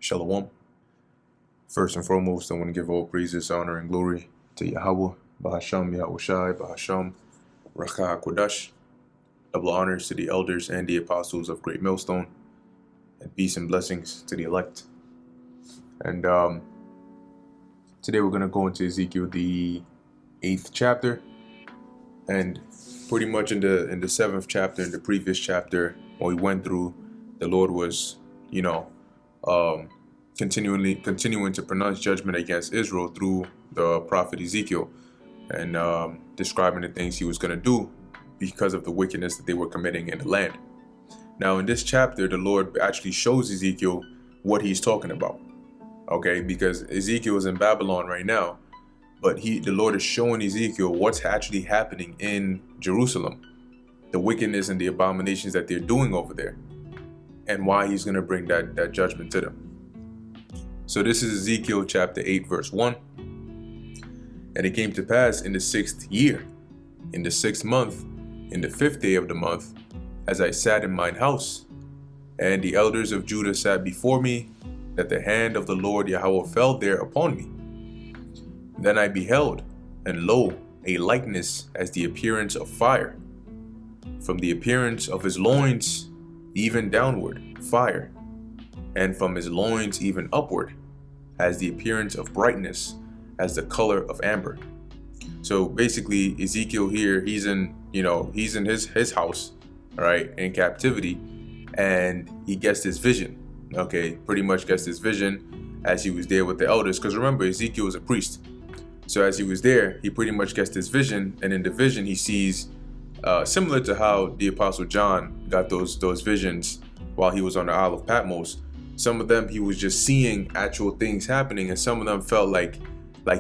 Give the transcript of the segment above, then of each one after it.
Shalom. First and foremost, I want to give all praises, honor, and glory to Yahweh, Bahasham Yahushai, Bahasham Racha Kodash. Double honors to the elders and the apostles of Great Millstone, and peace and blessings to the elect. And today we're going to go into Ezekiel, the 8th chapter, and pretty much in the 7th chapter, in the previous chapter, when we went through, the Lord was, continuing to pronounce judgment against Israel through the prophet Ezekiel, and describing the things he was going to do because of the wickedness that they were committing in the land. Now, in this chapter, the Lord actually shows Ezekiel what he's talking about. Okay, because Ezekiel is in Babylon right now, but the Lord is showing Ezekiel what's actually happening in Jerusalem, the wickedness and the abominations that they're doing over there, and why he's going to bring that judgment to them. So this is Ezekiel chapter 8, verse 1. And it came to pass in the 6th year, in the 6th month, in the 5th day of the month, as I sat in mine house, and the elders of Judah sat before me, that the hand of the Lord Yahweh fell there upon me. Then I beheld, and lo, a likeness as the appearance of fire. From the appearance of his loins, even downward, fire, and from his loins even upward, as the appearance of brightness, as the color of amber. So basically, Ezekiel here, he's in his house, right, in captivity, and he gets this vision. Okay, pretty much gets this vision as he was there with the elders, because remember, Ezekiel was a priest. So as he was there, he pretty much gets this vision, and in the vision he sees, similar to how the Apostle John got those visions while he was on the Isle of Patmos. Some of them he was just seeing actual things happening, and some of them felt like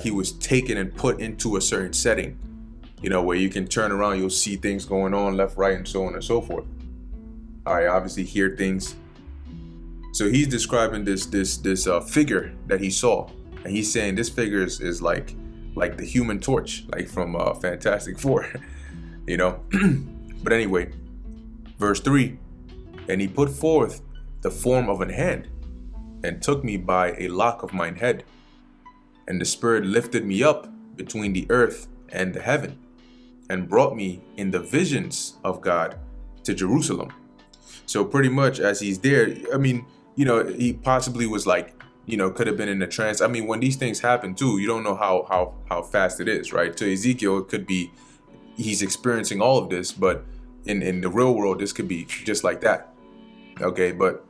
he was taken and put into a certain setting, where you can turn around, you'll see things going on left, right, and so on and so forth. All right, obviously hear things. So he's describing this figure that he saw, and he's saying this figure is like the Human Torch, like from Fantastic Four, But anyway, verse 3, and he put forth the form of an hand, and took me by a lock of mine head, and the Spirit lifted me up between the earth and the heaven, and brought me in the visions of God to Jerusalem. So pretty much as he's there, he possibly was could have been in a trance. When these things happen too, you don't know how fast it is, right? To Ezekiel, it could be he's experiencing all of this, but in the real world, this could be just like that. Okay, but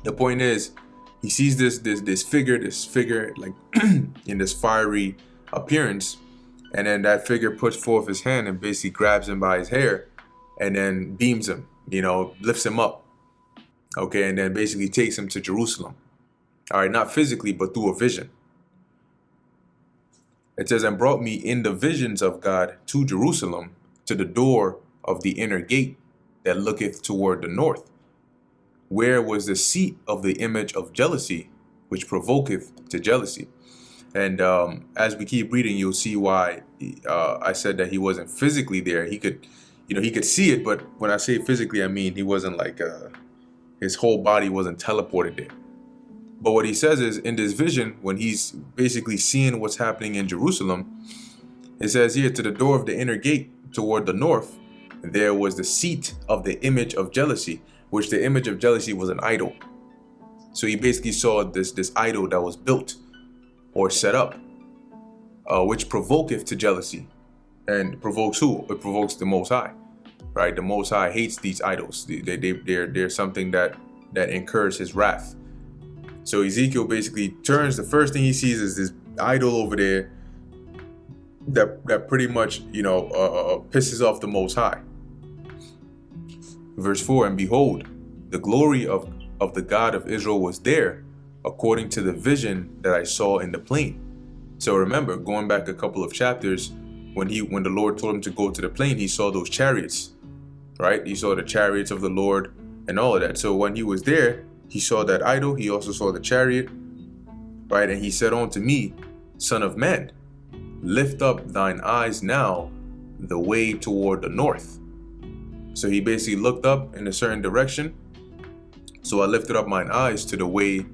the point is, he sees this figure like in this fiery appearance, and then that figure puts forth his hand and basically grabs him by his hair, and then beams him, lifts him up. Okay, and then basically takes him to Jerusalem. All right, not physically, but through a vision. It says, and brought me in the visions of God to Jerusalem, to the door of the inner gate that looketh toward the north, where was the seat of the image of jealousy, which provoketh to jealousy. And as we keep reading, you'll see why I said that he wasn't physically there. He could see it, but when I say physically, I mean he wasn't his whole body wasn't teleported there. But what he says is, in this vision, when he's basically seeing what's happening in Jerusalem, it says here, to the door of the inner gate toward the north, there was the seat of the image of jealousy, which the image of jealousy was an idol. So he basically saw this idol that was built or set up, which provoketh to jealousy. And provokes who? It provokes the Most High, right? The Most High hates these idols. They're something that incurs his wrath. So Ezekiel basically turns, the first thing he sees is this idol over there that pretty much, pisses off the Most High. Verse 4, and behold, the glory of the God of Israel was there, according to the vision that I saw in the plain. So remember, going back a couple of chapters, when the Lord told him to go to the plain, he saw those chariots, right? He saw the chariots of the Lord and all of that. So when he was there, he saw that idol. He also saw the chariot, right? And he said unto me, Son of man, lift up thine eyes now the way toward the north. So he basically looked up in a certain direction So I lifted up mine eyes to the way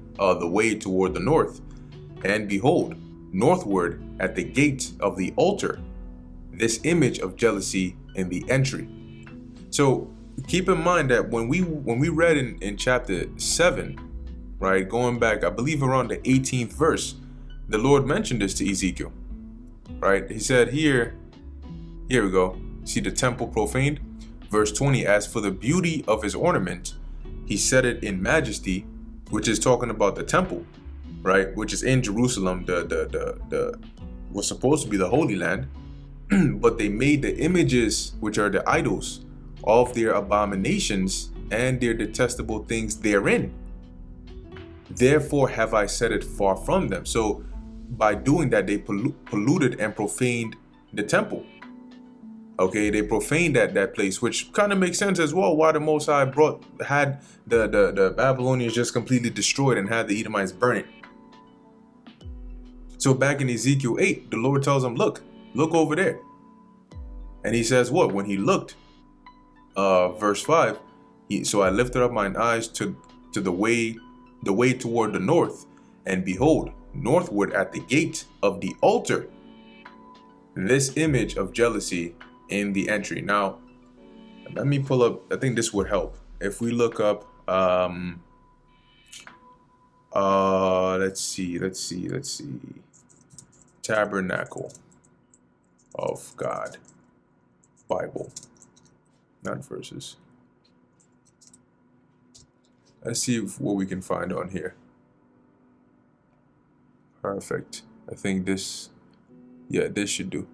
toward the north, and behold, northward at the gate of the altar, this image of jealousy in the entry. So keep in mind that when we read in chapter 7, right, going back, I believe around the 18th verse, the Lord mentioned this to Ezekiel, right? He said here we go. See the temple profaned? Verse 20, as for the beauty of his ornament, he set it in majesty, which is talking about the temple, right? Which is in Jerusalem, the was supposed to be the Holy Land, but they made the images, which are the idols, of their abominations and their detestable things therein. Therefore have I set it far from them. So by doing that, they polluted and profaned the temple. Okay, they profaned that place, which kind of makes sense as well. Why the Most High had the Babylonians just completely destroyed and had the Edomites burn it. So back in Ezekiel 8, the Lord tells him, look over there. And he says what? When he looked, verse 5, so I lifted up mine eyes to the way toward the north, and behold, northward at the gate of the altar, this image of jealousy in the entry. Now, let me pull up, I think this would help. If we look up, let's see. Tabernacle of God, Bible, not verses. Let's see what we can find on here. Perfect. I think this should do.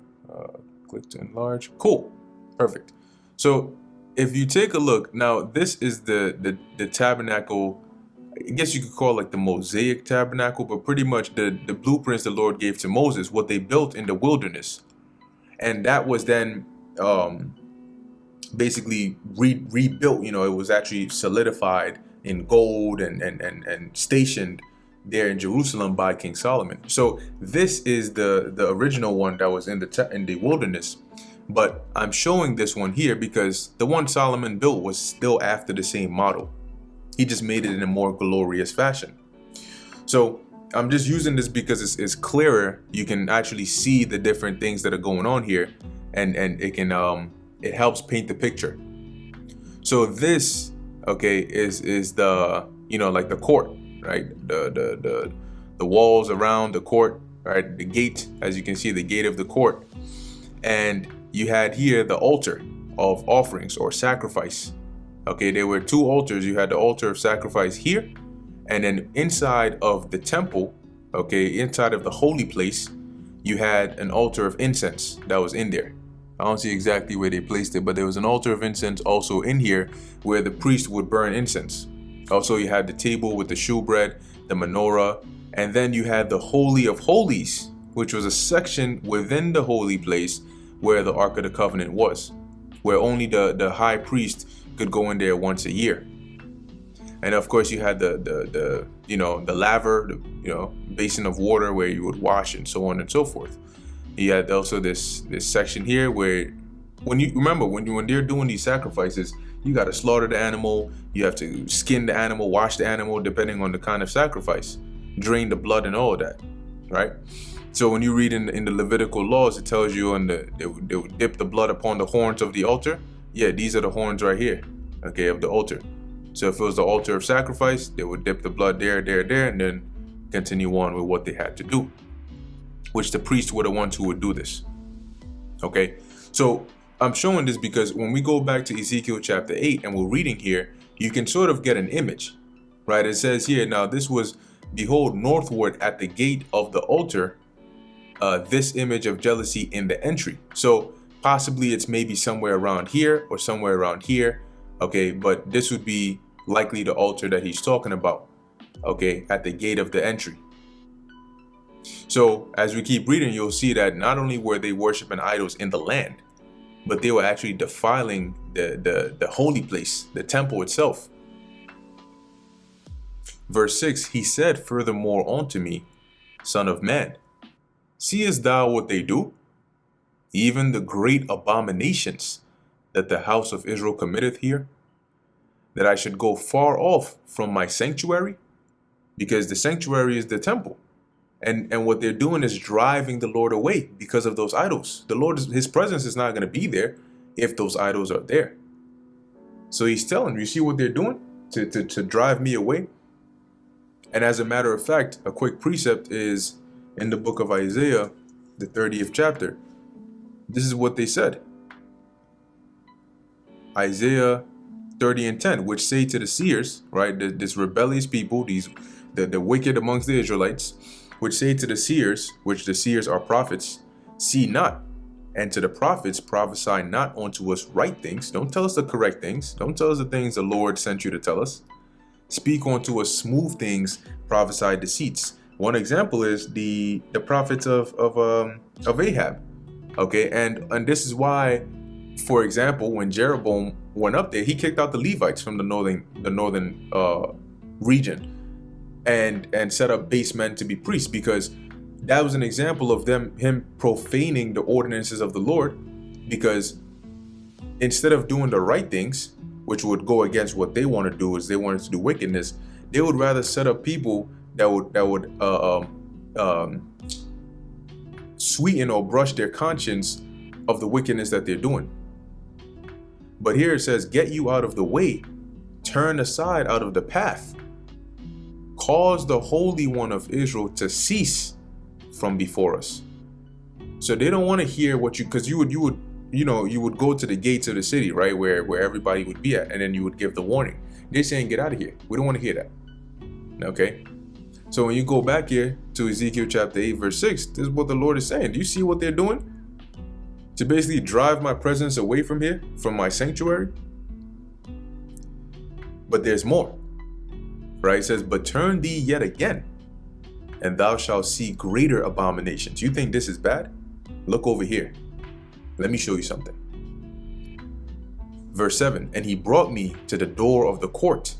Click to enlarge. Cool. Perfect. So if you take a look now, this is the tabernacle. I guess you could call it like the Mosaic tabernacle, but pretty much the blueprints the Lord gave to Moses, what they built in the wilderness, and that was then basically rebuilt. You know, it was actually solidified in gold and stationed there in Jerusalem by King Solomon. So this is the original one that was in the wilderness, but I'm showing this one here because the one Solomon built was still after the same model. He just made it in a more glorious fashion. So I'm just using this because it's clearer. You can actually see the different things that are going on here, and it can it helps paint the picture. So this, okay, is the, you know, like the court, right? The walls around the court, right? The gate, as you can see, the gate of the court. And you had here the altar of offerings or sacrifice. Okay, there were two altars. You had the altar of sacrifice here, and then inside of the temple, okay, inside of the holy place, you had an altar of incense that was in there. I don't see exactly where they placed it, but there was an altar of incense also in here where the priest would burn incense. Also, you had the table with the shewbread, the menorah, and then you had the Holy of Holies, which was a section within the holy place where the Ark of the Covenant was, where only the high priest could go in there once a year. And of course, you had the you know, the laver, the, you know, basin of water where you would wash and so on and so forth. You had also this section here where when they're doing these sacrifices, you got to slaughter the animal, you have to skin the animal, wash the animal, depending on the kind of sacrifice, drain the blood and all of that, right? So when you read in the Levitical laws, it tells you they would dip the blood upon the horns of the altar. Yeah, these are the horns right here, okay, of the altar. So if it was the altar of sacrifice, they would dip the blood there, and then continue on with what they had to do, which the priests were the ones who would do this. Okay, so I'm showing this because when we go back to Ezekiel chapter 8 and we're reading here, you can sort of get an image, right? It says here, now this was, behold, northward at the gate of the altar, this image of jealousy in the entry. So possibly it's maybe somewhere around here or somewhere around here, okay, but this would be likely the altar that he's talking about, okay, at the gate of the entry. So as we keep reading, you'll see that not only were they worshiping idols in the land, but they were actually defiling the holy place, the temple itself. Verse 6, he said furthermore unto me, Son of man, seest thou what they do? Even the great abominations that the house of Israel committeth here? that I should go far off from my sanctuary, because the sanctuary is the temple. And what they're doing is driving the Lord away because of those idols. The Lord, his presence is not going to be there if those idols are there. So he's telling you see what they're doing to drive me away. And as a matter of fact, a quick precept is in the book of Isaiah, the 30th chapter. This is what they said. Isaiah 30:10, which say to the seers, right, this rebellious people, the wicked amongst the Israelites, which say to the seers, which the seers are prophets, see not, and to the prophets prophesy not unto us right things. Don't tell us the correct things. Don't tell us the things the Lord sent you to tell us. Speak unto us smooth things, prophesy deceits. One example is the prophets of Ahab. Okay, and this is why, for example, when Jeroboam went up there, he kicked out the Levites from the northern region and set up base men to be priests, because that was an example of him profaning the ordinances of the Lord. Because instead of doing the right things, which would go against what they want to do, is they wanted to do wickedness, they would rather set up people that would sweeten or brush their conscience of the wickedness that they're doing. But here it says, get you out of the way, turn aside out of the path, cause the Holy One of Israel to cease from before us. So they don't want to hear what because you would go to the gates of the city, right, where everybody would be at, and then you would give the warning. They're saying, get out of here. We don't want to hear that. Okay. So when you go back here to Ezekiel Chapter 8, verse 6, this is what the Lord is saying. Do you see what they're doing? To basically drive my presence away from here, from my sanctuary. But there's more. Right? It says, but turn thee yet again, and thou shalt see greater abominations. You think this is bad? Look over here. Let me show you something. Verse 7, and he brought me to the door of the court,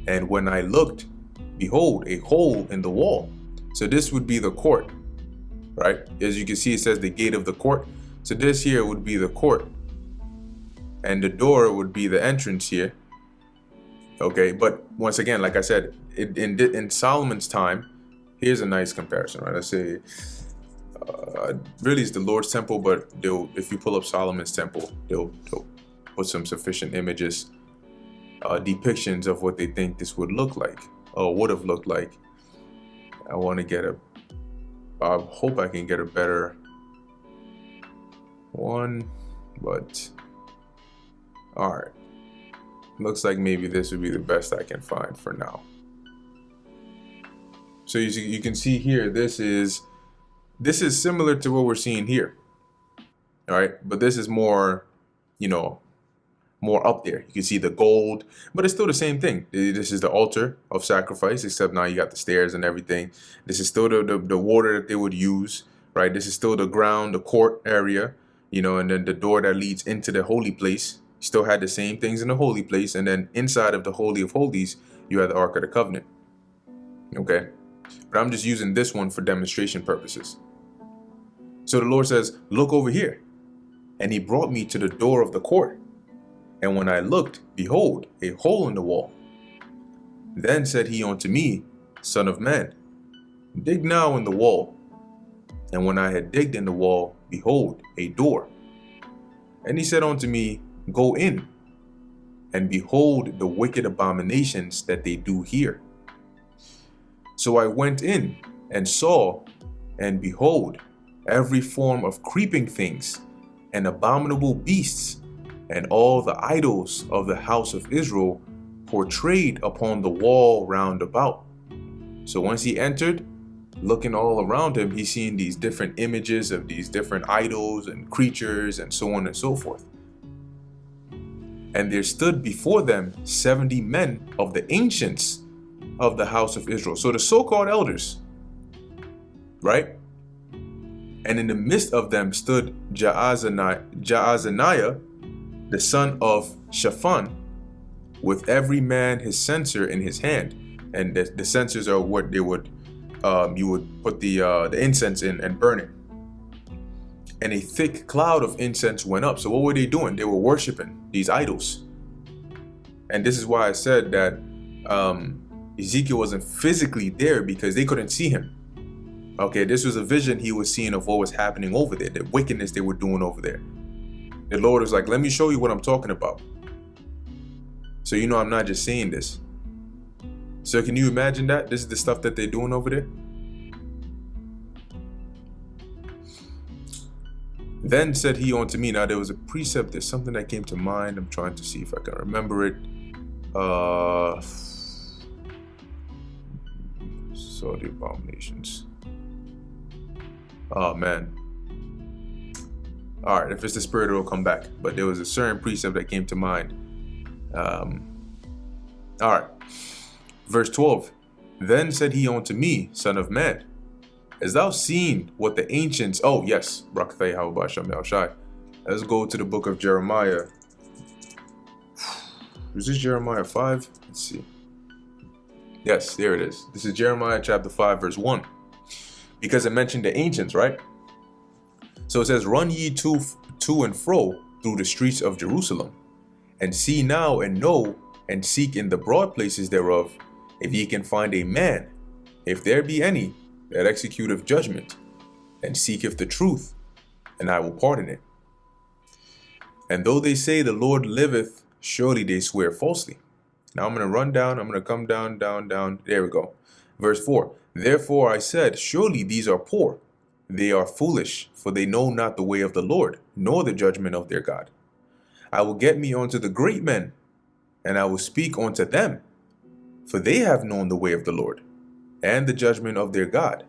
and when I looked, behold, a hole in the wall. So this would be the court, right? As you can see, it says the gate of the court. So this here would be the court, and the door would be the entrance here. Okay, but once again, like I said, in Solomon's time, here's a nice comparison, right? Let's say, really it's the Lord's temple, but if you pull up Solomon's temple, they'll put some sufficient images, depictions of what they think this would look like, or would have looked like. I hope I can get a better one, but all right. Looks like maybe this would be the best I can find for now. So you can see here, this is similar to what we're seeing here. All right, but this is more, more up there. You can see the gold, but it's still the same thing. This is the altar of sacrifice, except now you got the stairs and everything. This is still the water that they would use, right? This is still the ground, the court area, and then the door that leads into the holy place. Still had the same things in the holy place, and then inside of the Holy of Holies, you had the Ark of the Covenant. Okay, but I'm just using this one for demonstration purposes. So the Lord says, look over here. And he brought me to the door of the court. And when I looked, behold, a hole in the wall. Then said he unto me, Son of man, dig now in the wall. And when I had digged in the wall, behold, a door. And he said unto me, go in, and behold the wicked abominations that they do here. So I went in and saw, and behold, every form of creeping things and abominable beasts, and all the idols of the house of Israel portrayed upon the wall round about. So once he entered, looking all around him, he's seeing these different images of these different idols and creatures and so on and so forth. And there stood before them 70 men of the ancients of the house of Israel. So the so-called elders, right? And in the midst of them stood Jaazaniah, the son of Shaphan, with every man his censer in his hand. And the censers are what they would, you would put the incense in and burn it. And a thick cloud of incense went up. So what were they doing? They were worshiping these idols. And this is why I said that Ezekiel wasn't physically there, because they couldn't see him. Okay, this was a vision he was seeing of what was happening over there, the wickedness they were doing over there. The Lord was like, let me show you what I'm talking about. So you know I'm not just saying this. So can you imagine that? This is the stuff that they're doing over there. Then said he unto me, now there was a precept, there's something that came to mind. I'm trying to see if I can remember it. So the abominations. Oh man. All right, if it's the spirit, it'll come back. But there was a certain precept that came to mind. All right. Verse 12. Then said he unto me, Son of man, hast thou seen what the ancients... Oh, yes. Let's go to the book of Jeremiah. Is this Jeremiah 5? Let's see. Yes, there it is. This is Jeremiah chapter 5, verse 1. Because it mentioned the ancients, right? So it says, run ye to and fro through the streets of Jerusalem, and see now and know, and seek in the broad places thereof, if ye can find a man, if there be any, that executeth judgment, and seeketh the truth, and I will pardon it. And though they say the Lord liveth, surely they swear falsely. Now I'm going to run down, I'm going to come down. There we go. Verse 4. Therefore I said, surely these are poor. They are foolish, for they know not the way of the Lord, nor the judgment of their God. I will get me unto the great men, and I will speak unto them, for they have known the way of the Lord, and the judgment of their God.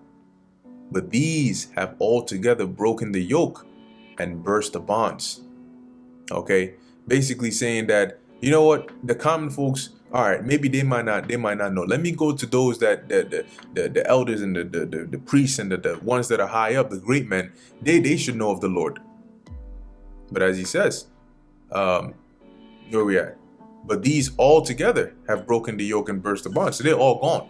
But these have altogether broken the yoke and burst the bonds. Okay, basically saying that, you know what, the common folks, all right, maybe they might not know. Let me go to those that the elders and the priests and the ones that are high up, the great men, they should know of the Lord. But as he says, where we at? But these all together have broken the yoke and burst the bonds. So they're all gone.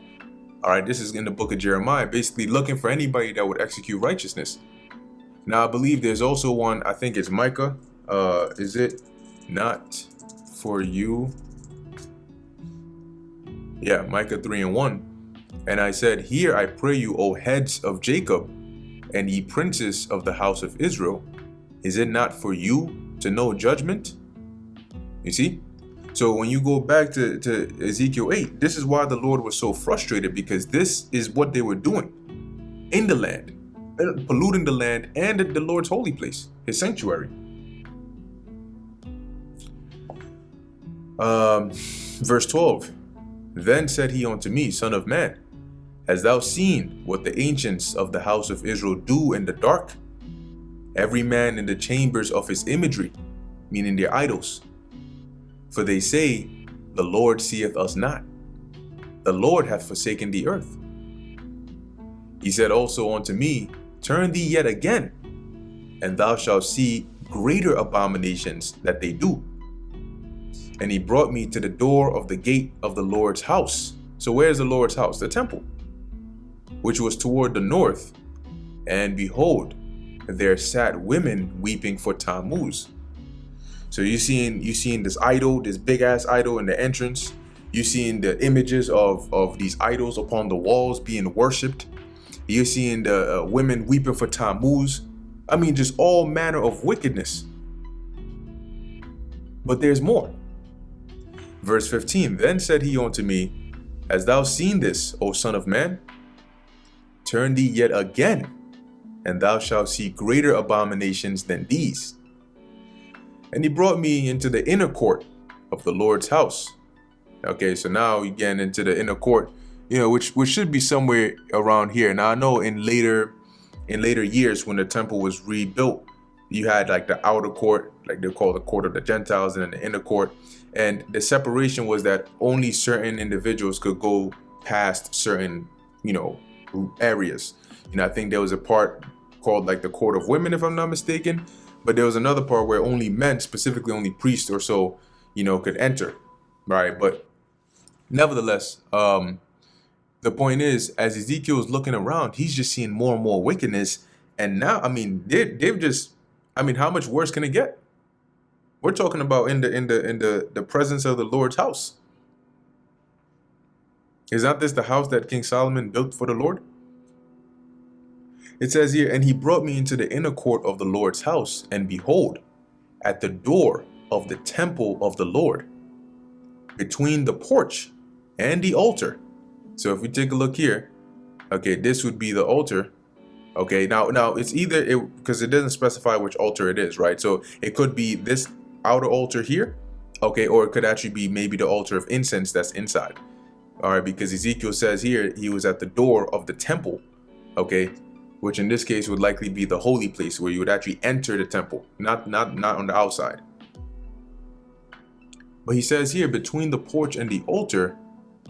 All right, this is in the book of Jeremiah, basically looking for anybody that would execute righteousness. Now I believe there's also one, I think it's Micah. Is it not for you? Yeah, Micah 3:1. And I said, hear I pray you, O heads of Jacob, and ye princes of the house of Israel, is it not for you to know judgment? You see? So when you go back to Ezekiel 8, this is why the Lord was so frustrated, because this is what they were doing in the land, polluting the land and the Lord's holy place, his sanctuary. Verse 12. Then said he unto me, Son of man, hast thou seen what the ancients of the house of Israel do in the dark? Every man in the chambers of his imagery, meaning their idols. For they say, the Lord seeth us not. The Lord hath forsaken the earth. He said also unto me, turn thee yet again, and thou shalt see greater abominations that they do. And he brought me to the door of the gate of the Lord's house. So where's the Lord's house? The temple, which was toward the north. And behold, there sat women weeping for Tammuz. So you seeing this idol, this big ass idol in the entrance. You seeing the images of these idols upon the walls being worshipped. You're seeing the women weeping for Tammuz. I mean, just all manner of wickedness. But there's more. Verse 15, then said he unto me, hast thou seen this, O son of man? Turn thee yet again, and thou shalt see greater abominations than these. And he brought me into the inner court of the Lord's house. Okay, so now you get into the inner court, which should be somewhere around here. Now I know in later years when the temple was rebuilt, you had like the outer court, like they call the court of the Gentiles, and then the inner court. And the separation was that only certain individuals could go past certain, areas. I think there was a part called like the court of women, if I'm not mistaken. But there was another part where only men, specifically only priests or so, could enter, right? But nevertheless, the point is, as Ezekiel is looking around, he's just seeing more and more wickedness. And now, they've just, how much worse can it get? We're talking about in the presence of the Lord's house. Is not this the house that King Solomon built for the Lord? It says here, and he brought me into the inner court of the Lord's house, and behold, at the door of the temple of the Lord, between the porch and the altar. So if we take a look here, okay, this would be the altar. Okay, now it's either because it doesn't specify which altar it is, right? So it could be this outer altar here, okay, or it could actually be maybe the altar of incense that's inside. All right, because Ezekiel says here he was at the door of the temple, okay, which in this case would likely be the holy place where you would actually enter the temple, not on the outside. But he says here, between the porch and the altar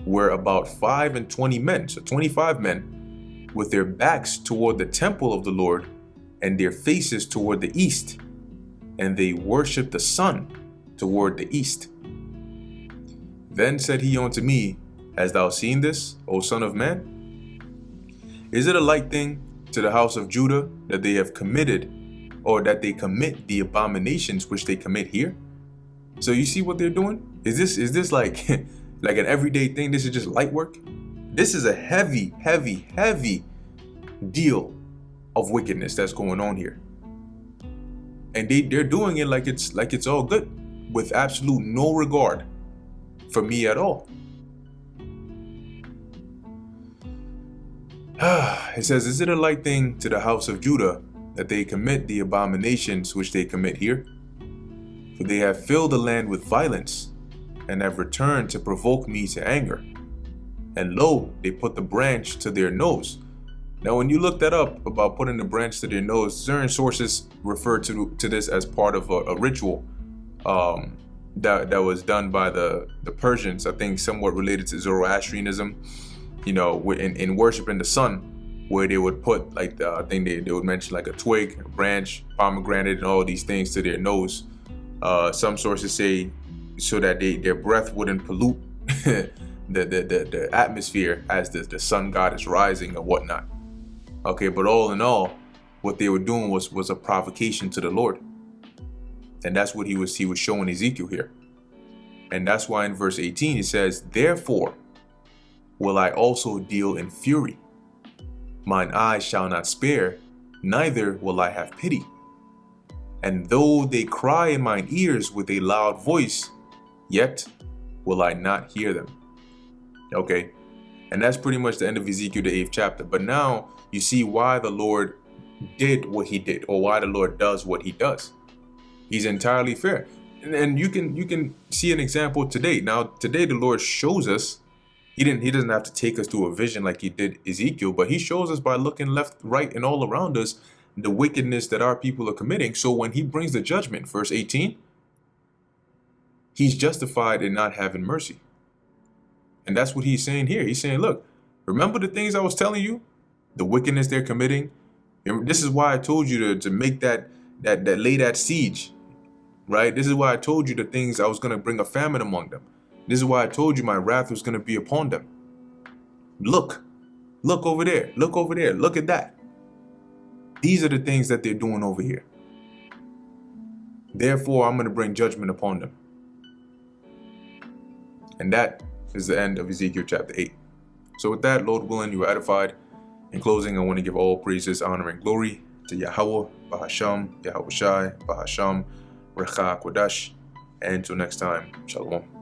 were about 5 and 20 men, so 25 men, with their backs toward the temple of the Lord and their faces toward the east, and they worshiped the sun toward the east. Then said he unto me, Hast thou seen this, O son of man? Is it a light thing to the house of Judah that they have committed, or that they commit the abominations which they commit here? So you see what they're doing? Is this like like an everyday thing? This is just light work? This is a heavy deal of wickedness that's going on here. And they're doing it like it's all good, with absolute no regard for me at all. It says, is it a light thing to the house of Judah that they commit the abominations which they commit here? For they have filled the land with violence, and have returned to provoke me to anger. And lo, they put the branch to their nose. Now, when you look that up about putting the branch to their nose, certain sources refer to this as part of a ritual that was done by the Persians, I think somewhat related to Zoroastrianism, you know, in worshiping the sun, where they would put like I think they would mention like a twig, a branch, pomegranate, and all these things to their nose. Some sources say so that their breath wouldn't pollute the atmosphere as the sun god is rising or whatnot. Okay, but all in all, what they were doing was a provocation to the Lord. And that's what he was showing Ezekiel here. And that's why in verse 18 it says, Therefore will I also deal in fury. Mine eyes shall not spare, neither will I have pity. And though they cry in mine ears with a loud voice, yet will I not hear them. Okay, and that's pretty much the end of Ezekiel, the 8th chapter. But now you see why the Lord did what he did, or why the Lord does what he does. He's entirely fair. And you can see an example today. Now, today the Lord shows us, he doesn't have to take us through a vision like he did Ezekiel, but he shows us by looking left, right, and all around us the wickedness that our people are committing. So when he brings the judgment, verse 18, he's justified in not having mercy. And that's what he's saying here. He's saying, look, remember the things I was telling you? The wickedness they're committing? And this is why I told you to make that lay that siege, right? This is why I told you the things I was going to bring a famine among them. This is why I told you my wrath was going to be upon them. Look over there. Look over there. Look at that. These are the things that they're doing over here. Therefore, I'm going to bring judgment upon them. And that is the end of Ezekiel chapter 8. So with that, Lord willing, you are edified. In closing, I want to give all praises, honor, and glory to Yahweh, Bahasham, Yahweh Shai, Bahasham, Recha Kodash. And until next time, Shalom.